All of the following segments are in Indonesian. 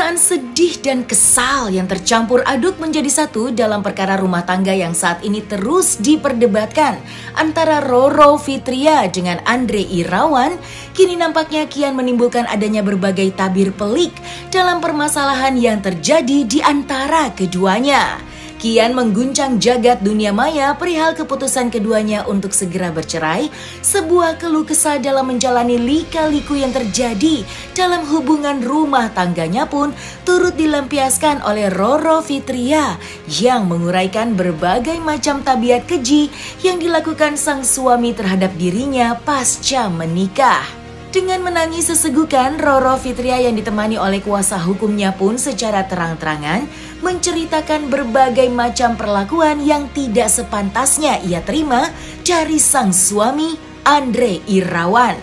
Perasaan sedih dan kesal yang tercampur aduk menjadi satu dalam perkara rumah tangga yang saat ini terus diperdebatkan antara Roro Fitria dengan Andre Irawan, kini nampaknya kian menimbulkan adanya berbagai tabir pelik dalam permasalahan yang terjadi di antara keduanya. Kian mengguncang jagat dunia maya perihal keputusan keduanya untuk segera bercerai, sebuah keluh kesah dalam menjalani lika-liku yang terjadi dalam hubungan rumah tangganya pun turut dilampiaskan oleh Roro Fitria yang menguraikan berbagai macam tabiat keji yang dilakukan sang suami terhadap dirinya pasca menikah. Dengan menangis sesegukan, Roro Fitria yang ditemani oleh kuasa hukumnya pun secara terang-terangan menceritakan berbagai macam perlakuan yang tidak sepantasnya ia terima dari sang suami Andre Irawan.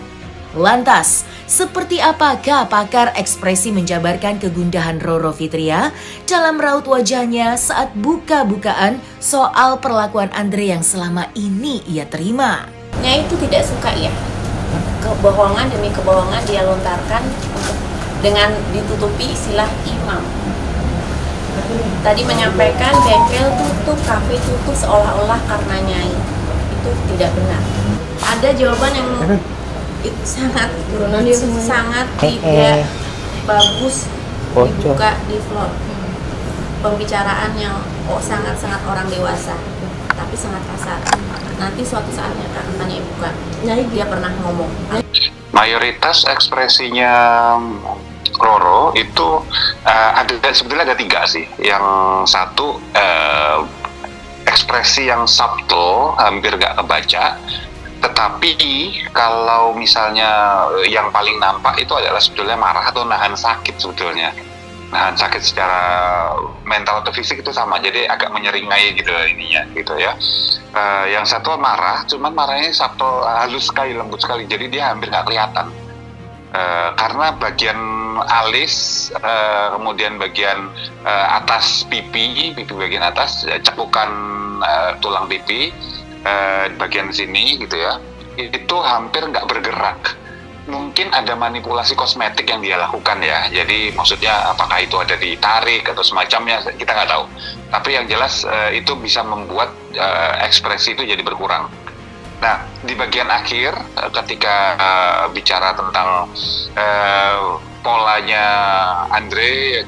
Lantas, seperti apakah pakar ekspresi menjabarkan kegundahan Roro Fitria dalam raut wajahnya saat buka-bukaan soal perlakuan Andre yang selama ini ia terima? Nyai itu tidak suka ya, kebohongan demi kebohongan dia lontarkan dengan ditutupi istilah imam. Tadi menyampaikan bengkel tutup, kafe tutup seolah-olah karena Nyai. Itu tidak benar. Ada jawaban yang itu sangat tidak bagus dibuka di vlog. Pembicaraan yang sangat-sangat orang dewasa, tapi sangat kasar. Nanti suatu saatnya akan Nyai buka. Dia pernah ngomong. Mayoritas ekspresinya Roro itu sebetulnya ada tiga sih. Yang satu ekspresi yang subtle, hampir nggak kebaca. Tetapi kalau misalnya yang paling nampak itu adalah sebetulnya marah atau nahan sakit sebetulnya. Nahan sakit secara mental atau fisik itu sama, jadi agak menyeringai gitu ininya gitu ya. Yang satu marah, cuman marahnya subtle, halus sekali, lembut sekali, jadi dia hampir nggak kelihatan. Karena bagian alis, kemudian bagian atas pipi bagian atas, cekukan tulang pipi, bagian sini gitu ya, itu hampir nggak bergerak. Mungkin ada manipulasi kosmetik yang dia lakukan ya, jadi maksudnya apakah itu ada ditarik atau semacamnya, kita nggak tahu. Tapi yang jelas itu bisa membuat ekspresi itu jadi berkurang. Nah, di bagian akhir ketika bicara tentang polanya Andre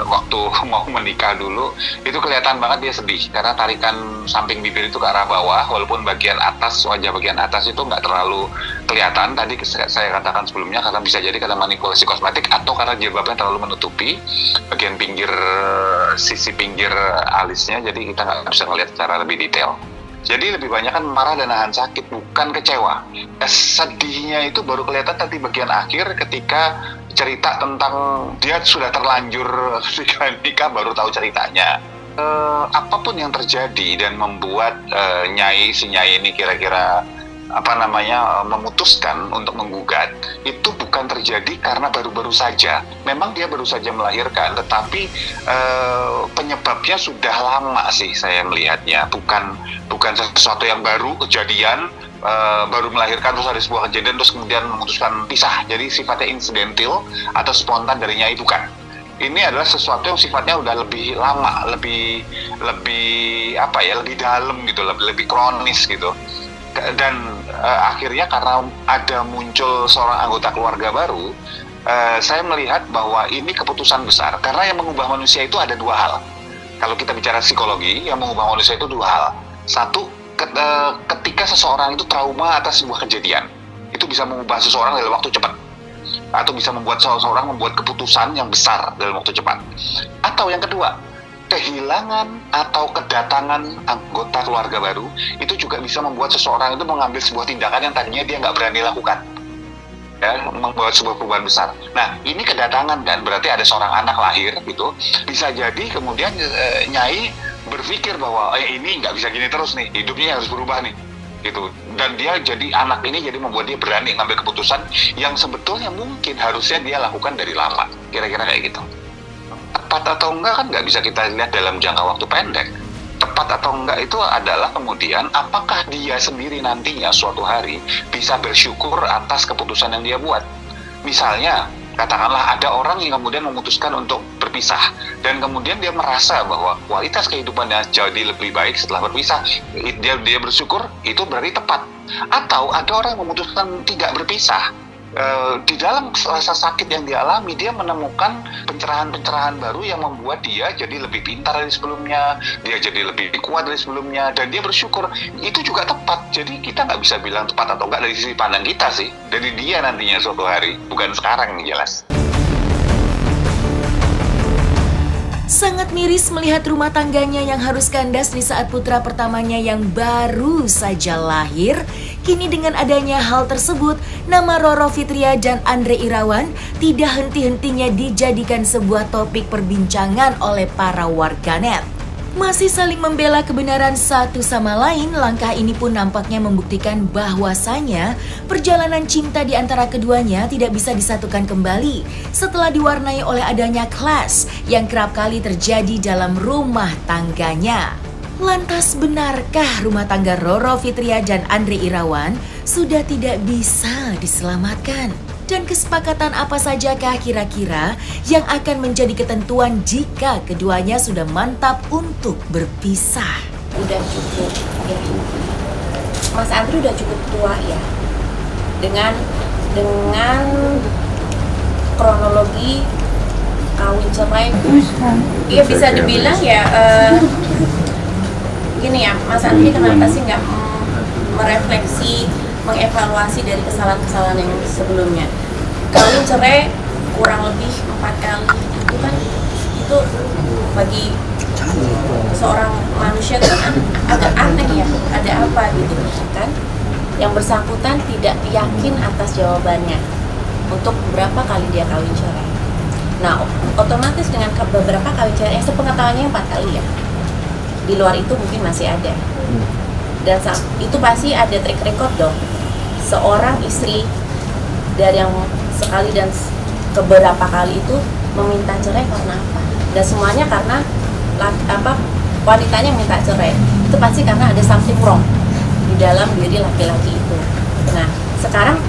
waktu mau menikah dulu, itu kelihatan banget dia sedih karena tarikan samping bibir itu ke arah bawah, walaupun bagian atas, wajah bagian atas itu nggak terlalu kelihatan. Tadi saya katakan sebelumnya karena bisa jadi karena manipulasi kosmetik atau karena jilbabnya terlalu menutupi bagian pinggir, sisi pinggir alisnya, jadi kita nggak bisa melihat secara lebih detail. Jadi lebih banyak kan marah dan nahan sakit, bukan kecewa. Sedihnya itu baru kelihatan nanti bagian akhir ketika cerita tentang dia sudah terlanjur nikah, baru tahu ceritanya. Apapun yang terjadi dan membuat si Nyai ini kira-kira memutuskan untuk menggugat, itu bukan terjadi karena baru-baru saja. Memang dia baru saja melahirkan, tetapi penyebabnya sudah lama sih saya melihatnya. Bukan sesuatu yang baru kejadian, baru melahirkan terus ada sebuah kejadian terus kemudian memutuskan pisah. Jadi sifatnya insidental atau spontan dari Nyai, bukan. Ini adalah sesuatu yang sifatnya udah lebih lama, lebih dalam gitu, lebih kronis gitu. Dan akhirnya karena ada muncul seorang anggota keluarga baru, saya melihat bahwa ini keputusan besar, karena yang mengubah manusia itu ada dua hal. Kalau kita bicara psikologi, yang mengubah manusia itu dua hal. Satu, ketika seseorang itu trauma atas sebuah kejadian, itu bisa mengubah seseorang dalam waktu cepat, atau bisa membuat seseorang membuat keputusan yang besar dalam waktu cepat. Atau yang kedua, kehilangan atau kedatangan anggota keluarga baru itu juga bisa membuat seseorang itu mengambil sebuah tindakan yang tadinya dia nggak berani lakukan, ya, membuat sebuah perubahan besar. Nah, ini kedatangan kan, berarti ada seorang anak lahir gitu. Bisa jadi kemudian Nyai berpikir bahwa ini nggak bisa gini terus nih, hidupnya harus berubah nih gitu. Dan dia jadi, anak ini jadi membuat dia berani ngambil keputusan yang sebetulnya mungkin harusnya dia lakukan dari lama, kira-kira kayak gitu. Tepat atau enggak kan nggak bisa kita lihat dalam jangka waktu pendek. Tepat atau enggak itu adalah kemudian apakah dia sendiri nantinya suatu hari bisa bersyukur atas keputusan yang dia buat. Misalnya Katakanlah ada orang yang kemudian memutuskan untuk berpisah dan kemudian dia merasa bahwa kualitas kehidupannya jadi lebih baik setelah berpisah, dia bersyukur, itu berarti tepat. Atau ada orang yang memutuskan tidak berpisah, di dalam rasa sakit yang dia alami, dia menemukan pencerahan-pencerahan baru yang membuat dia jadi lebih pintar dari sebelumnya, dia jadi lebih kuat dari sebelumnya, dan dia bersyukur. Itu juga tepat. Jadi kita nggak bisa bilang tepat atau enggak dari sisi pandang kita sih, dari dia nantinya suatu hari, bukan sekarang yang jelas. Sangat miris melihat rumah tangganya yang harus kandas di saat putra pertamanya yang baru saja lahir. Kini dengan adanya hal tersebut, nama Roro Fitria dan Andre Irawan tidak henti-hentinya dijadikan sebuah topik perbincangan oleh para warganet. Masih saling membela kebenaran satu sama lain, langkah ini pun nampaknya membuktikan bahwasanya perjalanan cinta di antara keduanya tidak bisa disatukan kembali setelah diwarnai oleh adanya clash yang kerap kali terjadi dalam rumah tangganya. Lantas benarkah rumah tangga Roro Fitria dan Andre Irawan sudah tidak bisa diselamatkan? Dan kesepakatan apa sajakah kira-kira yang akan menjadi ketentuan jika keduanya sudah mantap untuk berpisah? Udah cukup ya. Mas Andre udah cukup tua ya. Dengan kronologi kawin cerai, ya bisa dibilang ya gini ya, Mas Andre kenapa sih nggak merefleksi, mengevaluasi dari kesalahan-kesalahan yang sebelumnya. Kawin cerai kurang lebih 4 kali, itu kan itu bagi seorang manusia kan agak aneh ya, ada apa gitu kan. Yang bersangkutan tidak yakin atas jawabannya untuk berapa kali dia kawin cerai. Nah, otomatis dengan beberapa kawin cerai, sepengetahuannya 4 kali ya, di luar itu mungkin masih ada. Dan itu pasti ada track record dong. Seorang istri dari yang sekali dan beberapa kali itu meminta cerai karena apa? Dan semuanya karena wanitanya minta cerai. Itu pasti karena ada something wrong di dalam diri laki-laki itu. Nah, sekarang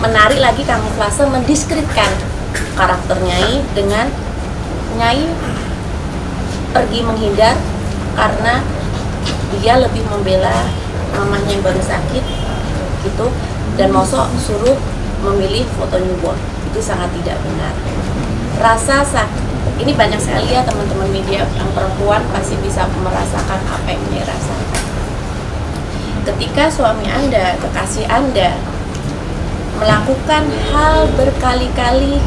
menarik lagi kamuflase, mendiskreditkan karakter Nyai dengan Nyai pergi menghindar karena dia lebih membela mamanya yang baru sakit gitu, dan Mosok suruh memilih foto newborn. Itu sangat tidak benar. Rasa sakit ini banyak sekali ya teman-teman media yang perempuan pasti bisa merasakan apa yang Nyai rasakan. Ketika suami Anda, kekasih Anda melakukan hal berkali-kali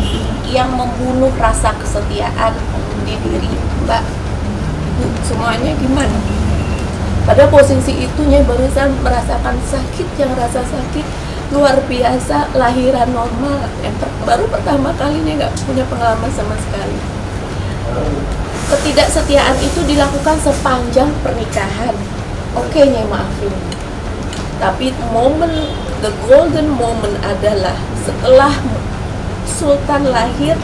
yang membunuh rasa kesetiaan di diri Mbak, Ibu, semuanya gimana? Pada posisi itu Nyai barusan merasakan sakit, yang rasa sakit luar biasa, lahiran normal, yang baru pertama kali Nyai nggak punya pengalaman sama sekali. Ketidaksetiaan itu dilakukan sepanjang pernikahan. Oke, Nyai maafin. Tapi the golden moment adalah setelah Sultan lahir,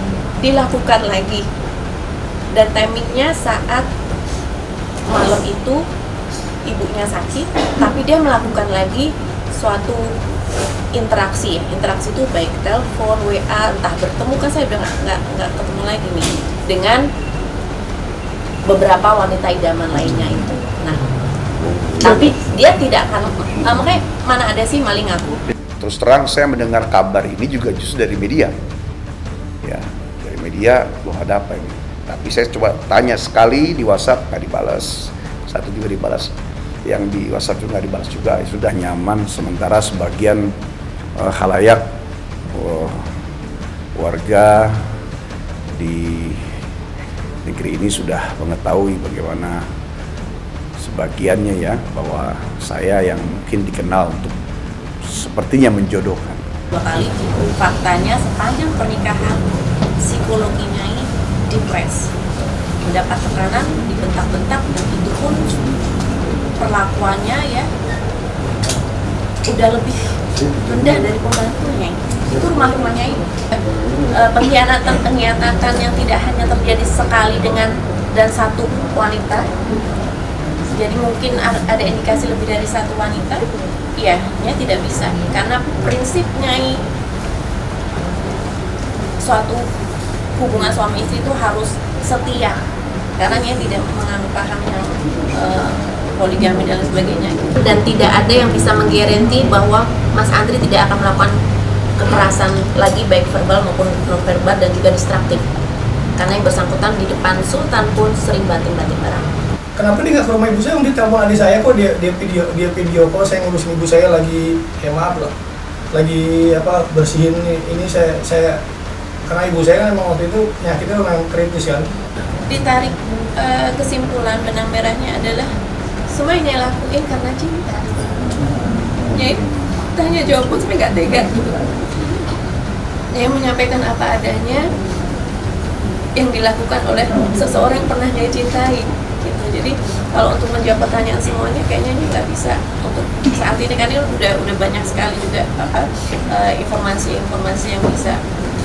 dilakukan lagi. Dan timingnya saat malam itu ibunya sakit, tapi dia melakukan lagi suatu interaksi ya. Interaksi itu baik telepon, WA, entah bertemu, kan saya udah nggak ketemu lagi nih dengan beberapa wanita idaman lainnya itu. Nah, tapi dia tidak akan makanya mana ada sih maling aku. Terus terang saya mendengar kabar ini juga justru dari media, ya dari media. Loh, ada apa ini? Tapi saya coba tanya sekali di WhatsApp, nggak dibalas. Satu juga dibalas, yang di WhatsApp juga nggak dibalas juga. Sudah nyaman. Sementara sebagian khalayak warga di negeri ini sudah mengetahui bagaimana sebagiannya ya, bahwa saya yang mungkin dikenal untuk sepertinya menjodohkan. 2 kali faktanya sepanjang pernikahan psikologinya ini depres, mendapat tekanan, dibentak-bentak, dan itu pun perlakuannya ya udah lebih rendah dari pembantunya. Itu rumah-rumahnya ini pengkhianatan yang tidak hanya terjadi sekali dan satu wanita. Jadi mungkin ada indikasi lebih dari satu wanita. Ya, tidak bisa, karena prinsip Nyai suatu hubungan suami istri itu harus setia, karena dia tidak menganut paham yang poligami dan sebagainya, dan tidak ada yang bisa menggaranti bahwa Mas Andri tidak akan melakukan kekerasan lagi, baik verbal maupun non verbal dan juga destruktif, karena yang bersangkutan di depan Sultan pun sering banting-banting barang. Kenapa dia nggak ke rumah ibu saya? Dia telepon adik saya kok, dia video call, saya ngurusin ibu saya lagi, maaf lah, lagi apa, bersihin ini saya karena ibu saya kan emang waktu itu penyakitnya memang kritis kan. Ditarik kesimpulan benang merahnya adalah semua yang dia lakuin karena cinta. Jadi tanya jawab pun sampai nggak tega gitu. Dia menyampaikan apa adanya yang dilakukan oleh seseorang yang pernah dia cintai gitu. Jadi kalau untuk menjawab pertanyaan semuanya kayaknya ini nggak bisa untuk saat ini, karena udah banyak sekali juga informasi-informasi yang bisa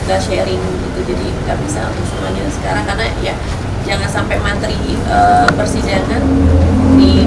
kita sharing gitu. Jadi nggak bisa untuk semuanya sekarang, karena ya jangan sampai materi persidangan di